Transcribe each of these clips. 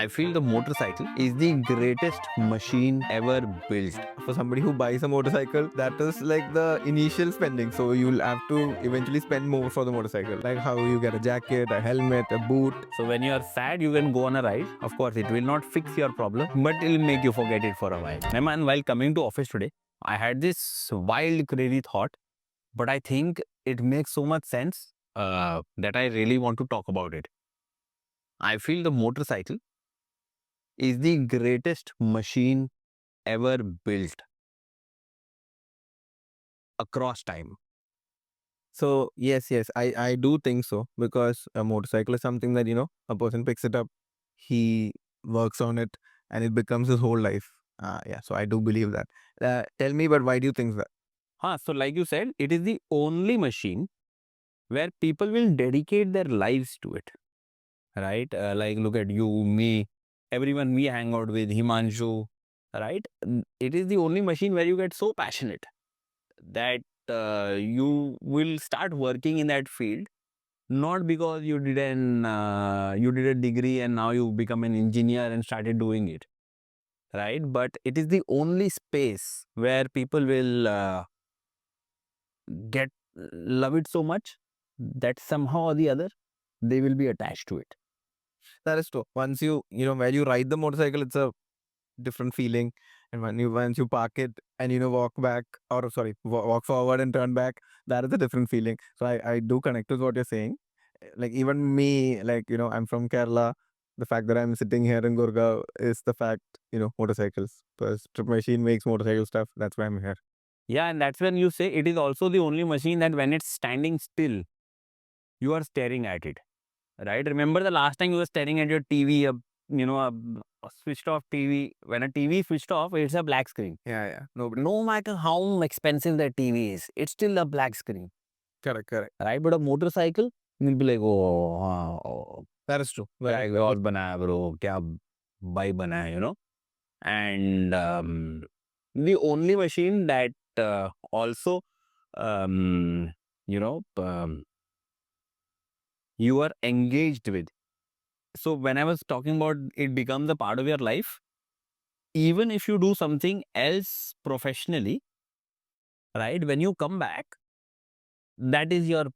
I feel the motorcycle is the greatest machine ever built. For somebody who buys a motorcycle, that is like the initial spending. So you'll have to eventually spend more for the motorcycle. Like how you get a jacket, a helmet, a boot. So when you are sad, you can go on a ride. Of course, it will not fix your problem, but it will make you forget it for a while. Man, while coming to office today, I had this wild, crazy thought, but I think it makes so much sense that I really want to talk about it. I feel the motorcycle is the greatest machine ever built across time. So yes, I do think so, because a motorcycle is something that, a person picks it up, he works on it, and it becomes his whole life. Yeah, so I do believe that. Tell me, but why do you think that? So like you said, it is the only machine where people will dedicate their lives to it, right? Like look at you, me, everyone we hang out with, Himanshu, right? It is the only machine where you get so passionate that you will start working in that field, not because you did a degree and now you become an engineer and started doing it, right? But it is the only space where people will get love it so much that somehow or the other they will be attached to it. That is true. Once when you ride the motorcycle, it's a different feeling. And once you park it and walk back, or sorry, walk forward and turn back, that is a different feeling. So I do connect with what you're saying. Like even me, like I'm from Kerala. The fact that I'm sitting here in Gurgaon is the fact, motorcycles. Because Trip Machine makes motorcycle stuff. That's why I'm here. Yeah, and that's when you say it is also the only machine that when it's standing still, you are staring at it, right? Remember the last time you were staring at your TV, a switched off TV. When a TV is switched off, it's a black screen. Yeah. No matter how expensive that TV is, it's still a black screen, Correct. right? But a motorcycle, you'll be like, oh, That is true. क्या exhaust बनाया bro, क्या bike बनाया, and the only machine that also um, you know um, you are engaged with. So when I was talking about it becomes a part of your life, even if you do something else professionally, right? When you come back, that is your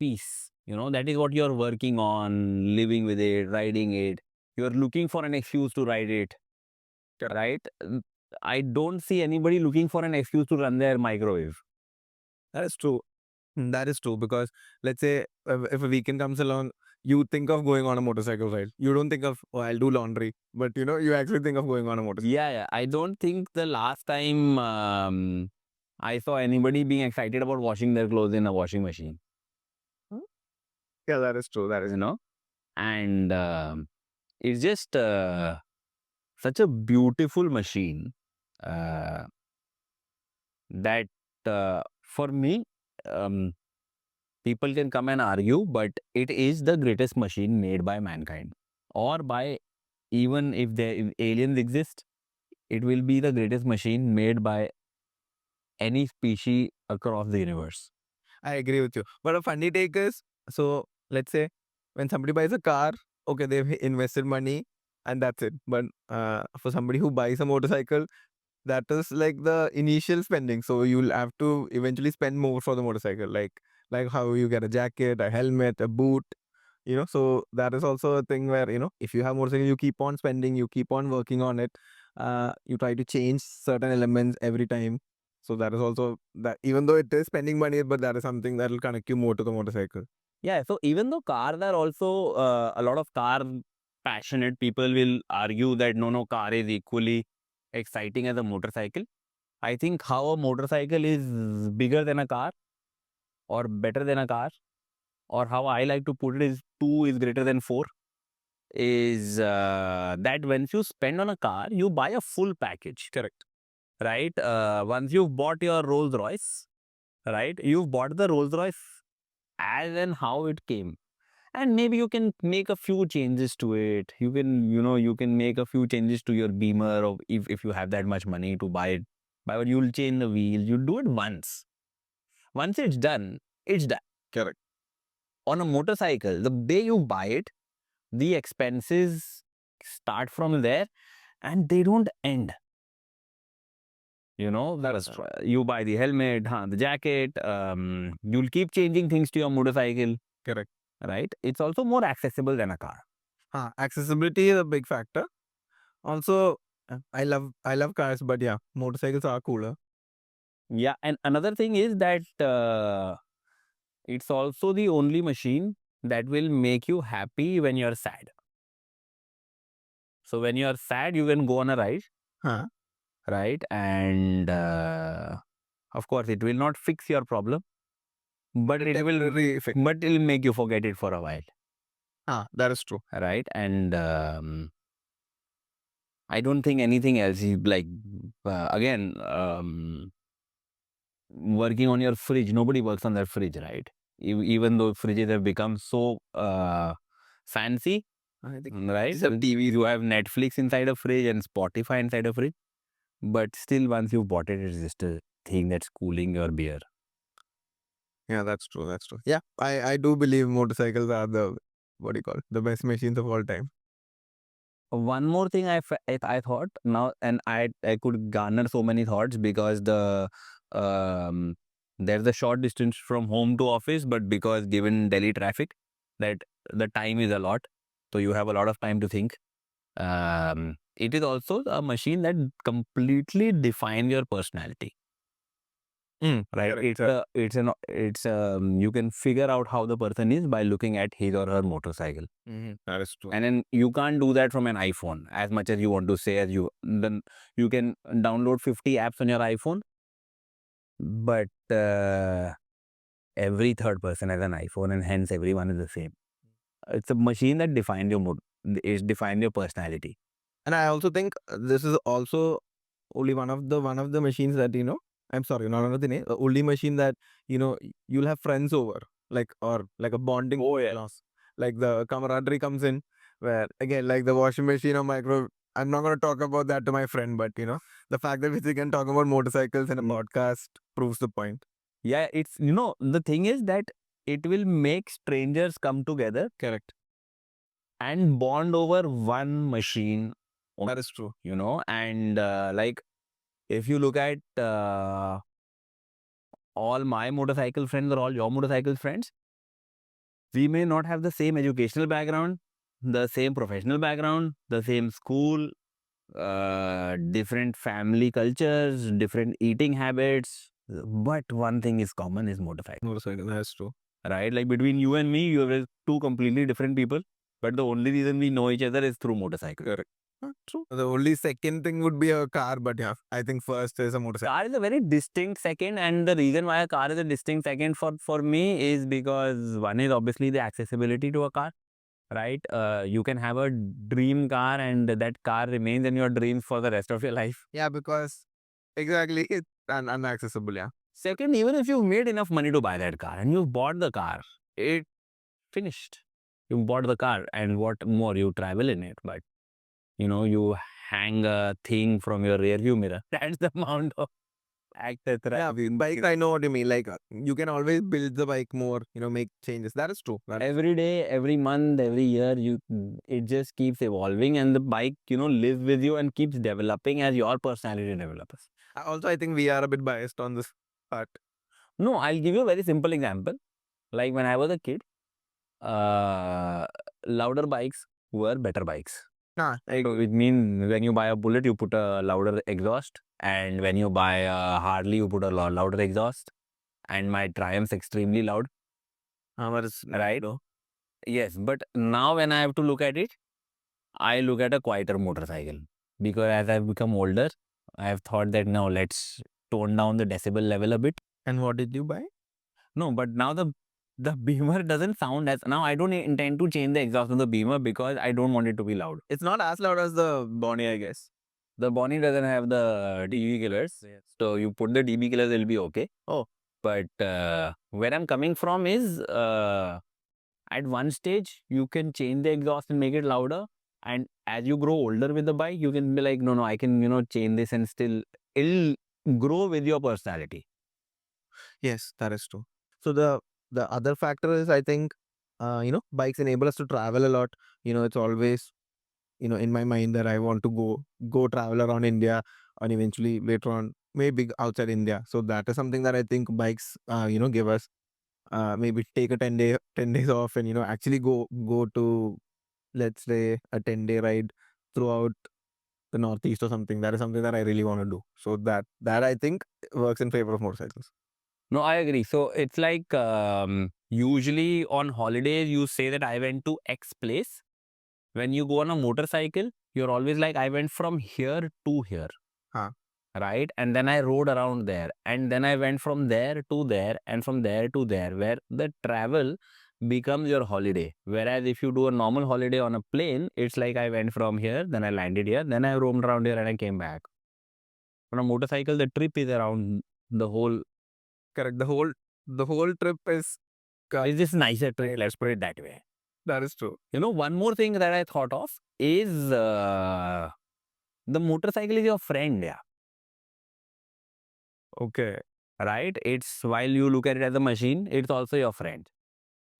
peace. That is what you're working on, living with it, riding it. You're looking for an excuse to ride it, right? I don't see anybody looking for an excuse to run their microwave. That is true. That is true, because let's say if a weekend comes along, you think of going on a motorcycle ride. You don't think of, oh, I'll do laundry, but you actually think of going on a motorcycle. Yeah. I don't think the last time I saw anybody being excited about washing their clothes in a washing machine. Hmm? Yeah, that is true. That is And it's just such a beautiful machine uh, that for me, um, people can come and argue, but it is the greatest machine made by mankind, or by, even if aliens exist, it will be the greatest machine made by any species across the universe. I agree with you. But a funny take is, so let's say when somebody buys a car, okay, they've invested money and that's it. But for somebody who buys a motorcycle, that is like the initial spending. So you'll have to eventually spend more for the motorcycle, like how you get a jacket, a helmet, a boot. So that is also a thing where if you have motorcycle, you keep on spending, you keep on working on it. You try to change certain elements every time. So that is also that, even though it is spending money, but that is something that will connect you more to the motorcycle. Yeah, so even though cars are also a lot of car passionate people will argue that no, car is equally exciting as a motorcycle. I think how a motorcycle is bigger than a car or better than a car, or how I like to put it is 2 is greater than 4, is that once you spend on a car, you buy a full package. Correct. Right? Once you've bought your Rolls Royce, right? You've bought the Rolls Royce as and how it came. And maybe you can make a few changes to it. You can make a few changes to your Beamer, or if you have that much money to buy it. But you'll change the wheels. You do it once. Once it's done, it's done. Correct. On a motorcycle, the day you buy it, the expenses start from there and they don't end. That's true. You buy the helmet, the jacket, you'll keep changing things to your motorcycle. Correct. Right? It's also more accessible than a car. Accessibility is a big factor. Also, I love cars, but yeah, motorcycles are cooler. Yeah, and another thing is that it's also the only machine that will make you happy when you're sad. So when you're sad, you can go on a ride, Huh. right? And of course, it will not fix your problem, but it will Temporary fix. but it will make you forget it for a while, That is true. right? And I don't think anything else is like again working on your fridge. Nobody works on their fridge, right? Even though fridges have become so fancy, I think right? these are TVs. You have Netflix inside a fridge and Spotify inside a fridge, but still, once you've bought it, it's just a thing that's cooling your beer. Yeah, that's true. That's true. Yeah, I do believe motorcycles are the the best machines of all time. One more thing I thought now, and I could garner so many thoughts because um there's a short distance from home to office, but because given Delhi traffic, that the time is a lot, so you have a lot of time to think. It is also a machine that completely defines your personality. Right? Correct. It's you can figure out how the person is by looking at his or her motorcycle. That is true. And then you can't do that from an iPhone as much as you want to say. Then you can download 50 apps on your iPhone, but every third person has an iPhone, and hence everyone is the same. It's a machine that defines your mood. It defines your personality. And I also think this is also only one of the machines that I'm sorry, not another name. Only machine that you'll have friends over, or like a bonding. Oh, yeah. Class. Like the camaraderie comes in, where again, like the washing machine or micro. I'm not going to talk about that to my friend, but the fact that we can talk about motorcycles in a podcast proves the point. Yeah, it's the thing is that it will make strangers come together. Correct. And bond over one machine. That is true. And like if you look at all my motorcycle friends or all your motorcycle friends, we may not have the same educational background, the same professional background, the same school, different family cultures, different eating habits, but one thing is common is Motorcycle, that's true. right? Like between you and me, you are two completely different people, but the only reason we know each other is through motorcycle. Correct. True. The only second thing would be a car, but yeah, I think first is a motorcycle. Car is a very distinct second, and the reason why a car is a distinct second for me is because one is obviously the accessibility to a car, right? You can have a dream car, and that car remains in your dreams for the rest of your life. Yeah, because exactly, it's unaccessible. Yeah. Second, even if you've made enough money to buy that car and you've bought the car, it finished. You bought the car, and what more? You travel in it, but you hang a thing from your rear view mirror. That's the amount of access, right? Yeah, bike, I know what you mean. Like, you can always build the bike more, make changes. That is true. Every day, every month, every year, it just keeps evolving, and the bike lives with you and keeps developing as your personality develops. Also, I think we are a bit biased on this part. No, I'll give you a very simple example. Like when I was a kid, louder bikes were better bikes. So it means when you buy a Bullet, you put a louder exhaust, and when you buy a Harley, you put a louder exhaust. And my Triumph's extremely loud. Right? Yes, but now when I have to look at it, I look at a quieter motorcycle, because as I've become older, I have thought that now let's tone down the decibel level a bit. And what did you buy? No, but now the Beamer doesn't sound as, now I don't intend to change the exhaust of the Beamer because I don't want it to be loud. It's not as loud as the Bonnie, I guess. The Bonnie doesn't have the DB killers, so you put the DB killers, it'll be okay. Oh. But where I'm coming from is at one stage you can change the exhaust and make it louder, and as you grow older with the bike, you can be like, no, I can change this, and still it'll grow with your personality. Yes, that is true. So the other factor is, I think, bikes enable us to travel a lot. It's always in my mind that I want to go travel around India and eventually later on maybe outside India. So that is something that I think bikes give us. Maybe take a 10 days off and actually go to, let's say, a 10-day ride throughout the Northeast or something. That is something that I really want to do. So that I think works in favor of motorcycles. No, I agree. So it's like usually on holidays, you say that I went to X place. When you go on a motorcycle, you're always like, I went from here to here. Huh. Right? And then I rode around there. And then I went from there to there and from there to there, where the travel becomes your holiday. Whereas if you do a normal holiday on a plane, it's like I went from here, then I landed here, then I roamed around here and I came back. On a motorcycle, the trip is around the whole. Correct. The whole trip is It's just nicer trip, let's put it that way. that is true. One more thing that I thought of is the motorcycle is your friend, yeah. Okay. Right? It's while you look at it as a machine, it's also your friend.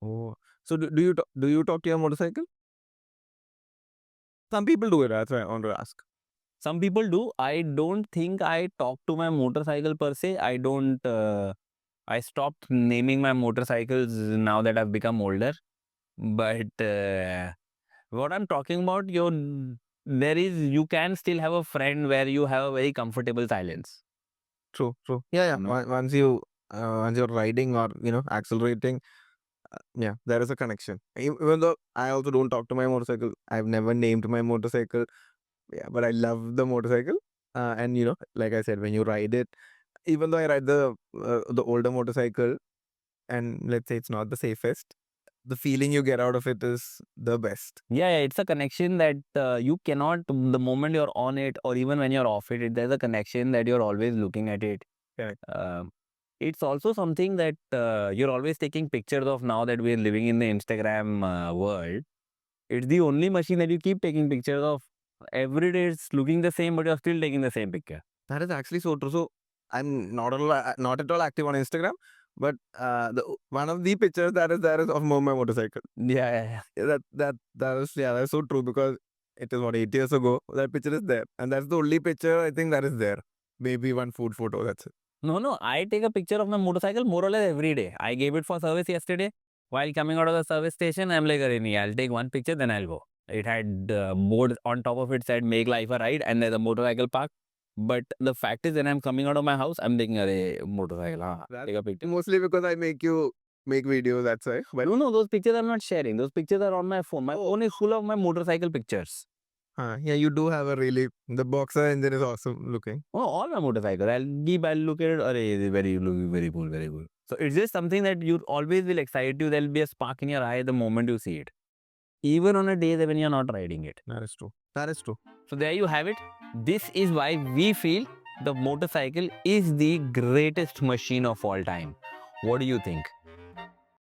Oh, so do you talk to your motorcycle? Some people do it. That's why I want to ask. Some people do. I don't think I talk to my motorcycle per se. I don't. I stopped naming my motorcycles now that I've become older. But what I'm talking about, you can still have a friend where you have a very comfortable silence. True. Yeah. No. Once you're riding or accelerating, yeah, there is a connection. Even though I also don't talk to my motorcycle, I've never named my motorcycle. Yeah, but I love the motorcycle. And like I said, when you ride it, even though I ride the older motorcycle, and let's say it's not the safest, the feeling you get out of it is the best. Yeah, it's a connection that you cannot, the moment you're on it or even when you're off it, there's a connection that you're always looking at it. Correct. It's also something that you're always taking pictures of now that we're living in the Instagram world. It's the only machine that you keep taking pictures of. Every day it's looking the same, but you're still taking the same picture. That is actually so true. So I'm not at all active on Instagram, but one of the pictures that is there is of my motorcycle. Yeah. Yeah, that's so true because it is 8 years ago. That picture is there, and that's the only picture I think that is there. Maybe one food photo. That's it. No, I take a picture of my motorcycle more or less every day. I gave it for service yesterday. While coming out of the service station, I'm like, "Arey, I'll take one picture, then I'll go." It had board on top of it said, "Make life a ride," and there's a motorcycle park. But the fact is, when I'm coming out of my house, I'm thinking, "Arey, motorcycle, take a picture." Mostly because I make videos. That's why. But No, those pictures I'm not sharing. Those pictures are on my phone. My phone is full of my motorcycle pictures. yeah, you do have the Boxer engine is awesome looking. Oh, all my motorcycles. I'll look at it. Arey, it's looking very cool, very cool. So it's just something that you always will excite you. There'll be a spark in your eye the moment you see it. Even on a day that when you're not riding it. That is true. That is true. So there you have it. This is why we feel the motorcycle is the greatest machine of all time. What do you think?